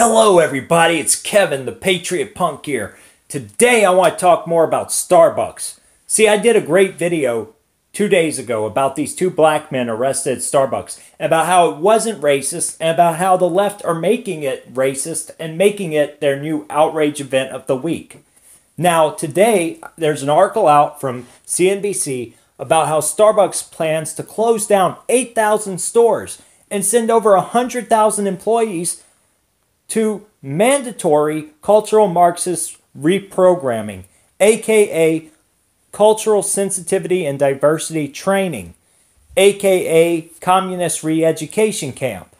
Hello everybody, it's Kevin the Patriot Punk here. Today I want to talk more about Starbucks. See, I did a great video 2 days ago about these two black men arrested at Starbucks, and about how it wasn't racist, and about how the left are making it racist and making it their new outrage event of the week. Now today there's an article out from CNBC about how Starbucks plans to close down 8,000 stores and send over 100,000 employees to mandatory cultural Marxist reprogramming, aka cultural sensitivity and diversity training, aka communist re-education camp.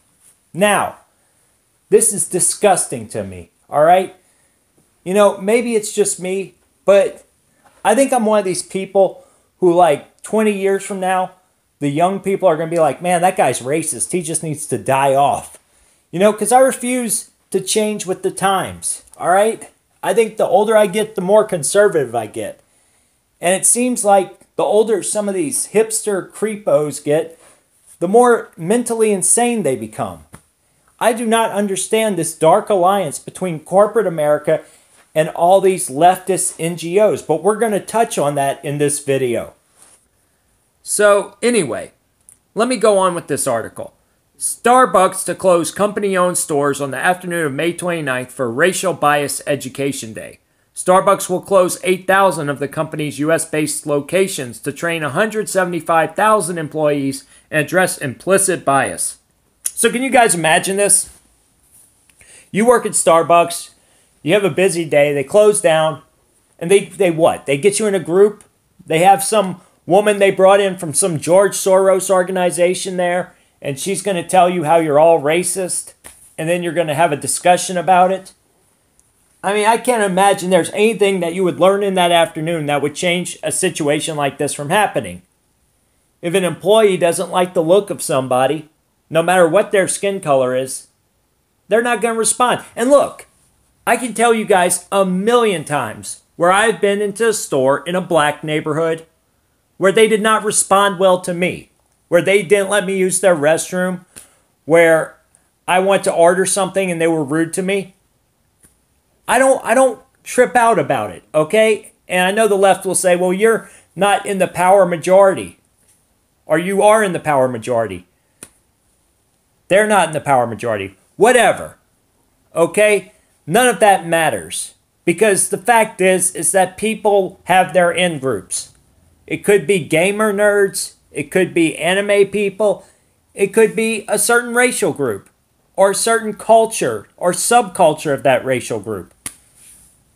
Now, this is disgusting to me, alright? You know, maybe it's just me, but I think I'm one of these people who, like, 20 years from now, the young people are going to be like, man, that guy's racist. He just needs to die off. You know, because I refuse to change with the times, all right? I think the older I get, the more conservative I get. And it seems like the older some of these hipster creepos get, the more mentally insane they become. I do not understand this dark alliance between corporate America and all these leftist NGOs, but we're going to touch on that in this video. So anyway, let me go on with this article. Starbucks to close company-owned stores on the afternoon of May 29th for Racial Bias Education Day. Starbucks will close 8,000 of the company's U.S.-based locations to train 175,000 employees and address implicit bias. So can you guys imagine this? You work at Starbucks, you have a busy day, they close down, and they what? They get you in a group, they have some woman they brought in from some George Soros organization there, and she's going to tell you how you're all racist, and then you're going to have a discussion about it. I mean, I can't imagine there's anything that you would learn in that afternoon that would change a situation like this from happening. If an employee doesn't like the look of somebody, no matter what their skin color is, they're not going to respond. And look, I can tell you guys a million times where I've been into a store in a black neighborhood where they did not respond well to me, where they didn't let me use their restroom, where I went to order something and they were rude to me. I don't trip out about it, okay? And I know the left will say, well, you're not in the power majority. Or you are in the power majority. They're not in the power majority. Whatever, okay? None of that matters. Because the fact is that people have their in-groups. It could be gamer nerds. It could be anime people. It could be a certain racial group or a certain culture or subculture of that racial group.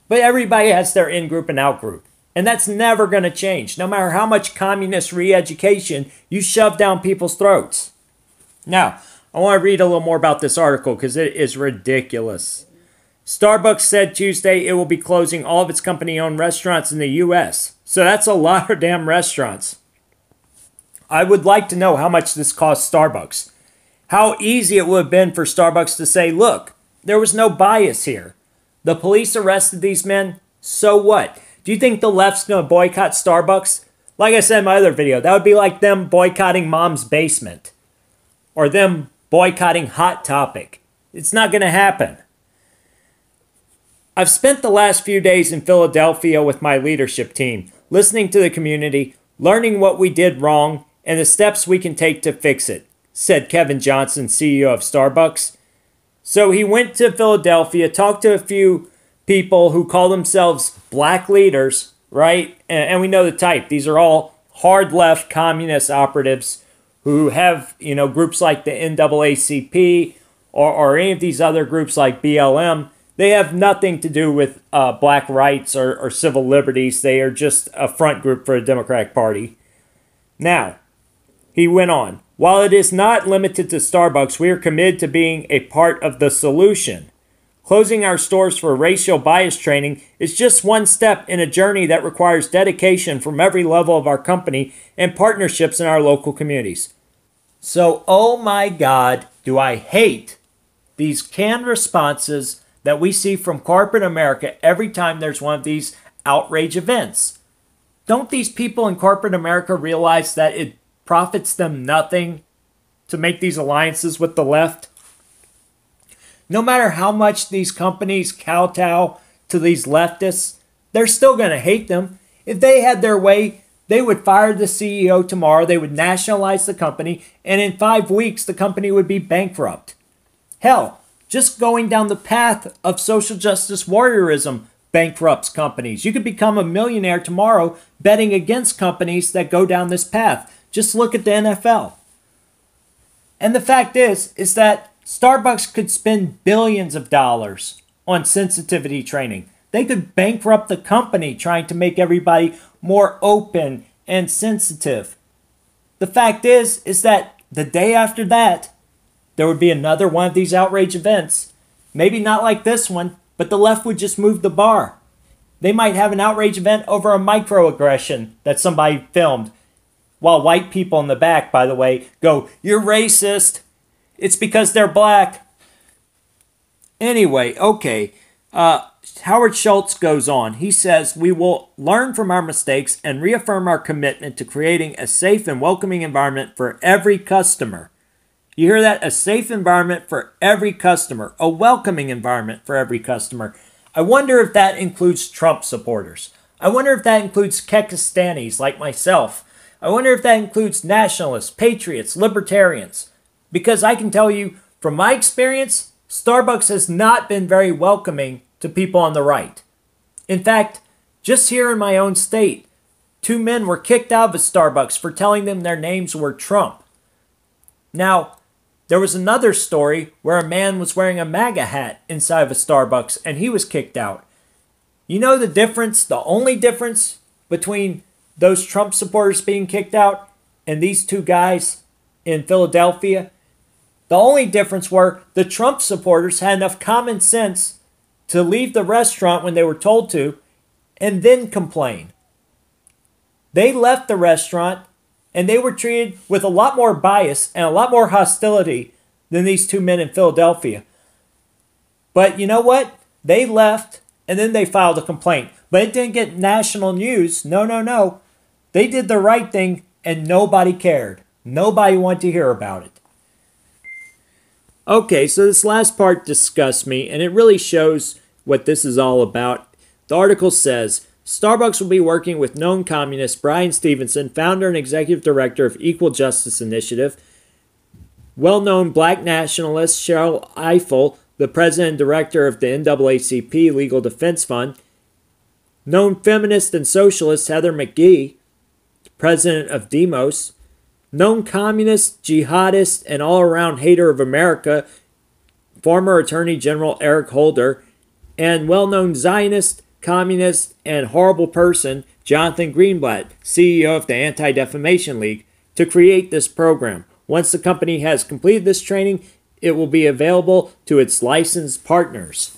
But everybody has their in-group and out-group. And that's never going to change, no matter how much communist re-education you shove down people's throats. Now, I want to read a little more about this article because it is ridiculous. Starbucks said Tuesday it will be closing all of its company-owned restaurants in the U.S. So that's a lot of damn restaurants. I would like to know how much this cost Starbucks. How easy it would have been for Starbucks to say, look, there was no bias here. The police arrested these men, so what? Do you think the left's going to boycott Starbucks? Like I said in my other video, that would be like them boycotting Mom's Basement. Or them boycotting Hot Topic. It's not going to happen. I've spent the last few days in Philadelphia with my leadership team, listening to the community, learning what we did wrong, and the steps we can take to fix it, said Kevin Johnson, CEO of Starbucks. So he went to Philadelphia, talked to a few people who call themselves black leaders, right? And we know the type. These are all hard left communist operatives who have, you know, groups like the NAACP or any of these other groups like BLM. They have nothing to do with black rights or civil liberties. They are just a front group for the Democratic Party. Now, he went on, while it is not limited to Starbucks, we are committed to being a part of the solution. Closing our stores for racial bias training is just one step in a journey that requires dedication from every level of our company and partnerships in our local communities. So, oh my God, do I hate these canned responses that we see from corporate America every time there's one of these outrage events. Don't these people in corporate America realize that it profits them nothing to make these alliances with the left? no matter how much these companies kowtow to these leftists, they're still going to hate them. If they had their way, they would fire the CEO tomorrow, they would nationalize the company, and in 5 weeks, the company would be bankrupt. Hell, just going down the path of social justice warriorism bankrupts companies. You could become a millionaire tomorrow betting against companies that go down this path. Just look at the NFL. And the fact is that Starbucks could spend billions of dollars on sensitivity training. They could bankrupt the company trying to make everybody more open and sensitive. The fact is that the day after that, there would be another one of these outrage events. Maybe not like this one, but the left would just move the bar. They might have an outrage event over a microaggression that somebody filmed, while white people in the back, by the way, go, "You're racist. It's because they're black." Anyway, okay. Howard Schultz goes on. He says, "We will learn from our mistakes and reaffirm our commitment to creating a safe and welcoming environment for every customer." You hear that? A safe environment for every customer. A welcoming environment for every customer. I wonder if that includes Trump supporters. I wonder if that includes Kekistanis like myself. I wonder if that includes nationalists, patriots, libertarians. Because I can tell you, from my experience, Starbucks has not been very welcoming to people on the right. In fact, just here in my own state, 2 men were kicked out of a Starbucks for telling them their names were Trump. Now, there was another story where a man was wearing a MAGA hat inside of a Starbucks and he was kicked out. You know the difference, the only difference between those Trump supporters being kicked out and these 2 guys in Philadelphia? The only difference were the Trump supporters had enough common sense to leave the restaurant when they were told to and then complain. They left the restaurant and they were treated with a lot more bias and a lot more hostility than these 2 men in Philadelphia. But you know what? They left and then they filed a complaint. But it didn't get national news. No. They did the right thing and nobody cared. Nobody wanted to hear about it. Okay, so this last part disgusts me, and it really shows what this is all about. The article says, Starbucks will be working with known communist Brian Stevenson, founder and executive director of Equal Justice Initiative, well-known black nationalist Cheryl Eiffel, the president and director of the NAACP Legal Defense Fund, known feminist and socialist Heather McGhee, president of Demos, known communist, jihadist, and all-around hater of America, former Attorney General Eric Holder, and well-known Zionist, communist, and horrible person, Jonathan Greenblatt, CEO of the Anti-Defamation League, to create this program. Once the company has completed this training, it will be available to its licensed partners.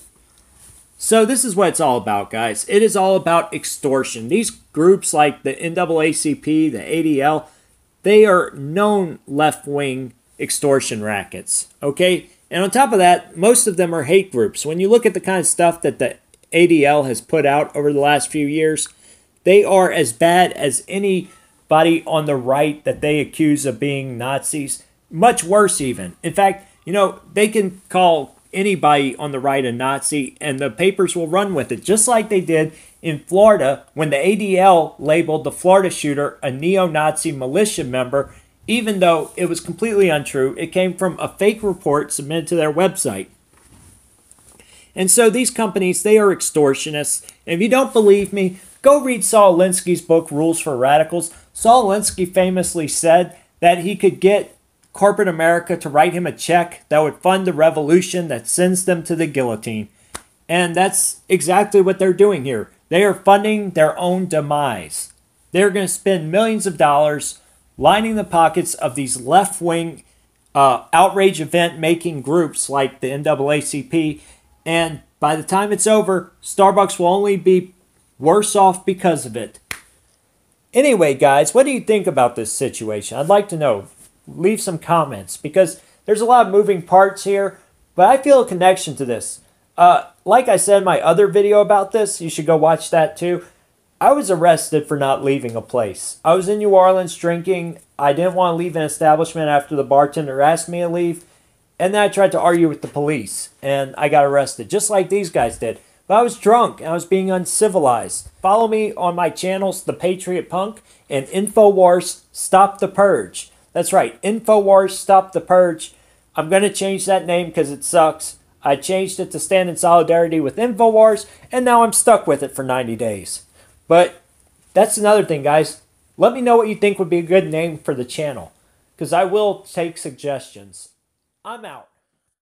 So this is what it's all about, guys. It is all about extortion. These groups like the NAACP, the ADL, they are known left-wing extortion rackets, okay? And on top of that, most of them are hate groups. When you look at the kind of stuff that the ADL has put out over the last few years, they are as bad as anybody on the right that they accuse of being Nazis. Much worse even. In fact, you know, they can call anybody on the right a Nazi and the papers will run with it, just like they did in Florida when the ADL labeled the Florida shooter a neo-Nazi militia member, even though it was completely untrue. It came from a fake report submitted to their website. And so these companies, they are extortionists. And if you don't believe me, go read Saul Alinsky's book, Rules for Radicals. Saul Alinsky famously said that he could get corporate America to write him a check that would fund the revolution that sends them to the guillotine. And that's exactly what they're doing here. They are funding their own demise. They're going to spend millions of dollars lining the pockets of these left-wing outrage event-making groups like the NAACP. And by the time it's over, Starbucks will only be worse off because of it. Anyway, guys, what do you think about this situation? I'd like to know. Leave some comments because there's a lot of moving parts here, but I feel a connection to this. Like I said in my other video about this, you should go watch that too. I was arrested for not leaving a place. I was in New Orleans drinking. I didn't want to leave an establishment after the bartender asked me to leave. And then I tried to argue with the police, and I got arrested, just like these guys did. But I was drunk, and I was being uncivilized. Follow me on my channels, The Patriot Punk, and InfoWars Stop the Purge. That's right, InfoWars Stop the Purge. I'm going to change that name because it sucks. I changed it to stand in solidarity with InfoWars, and now I'm stuck with it for 90 days. But that's another thing, guys. Let me know what you think would be a good name for the channel, because I will take suggestions. I'm out.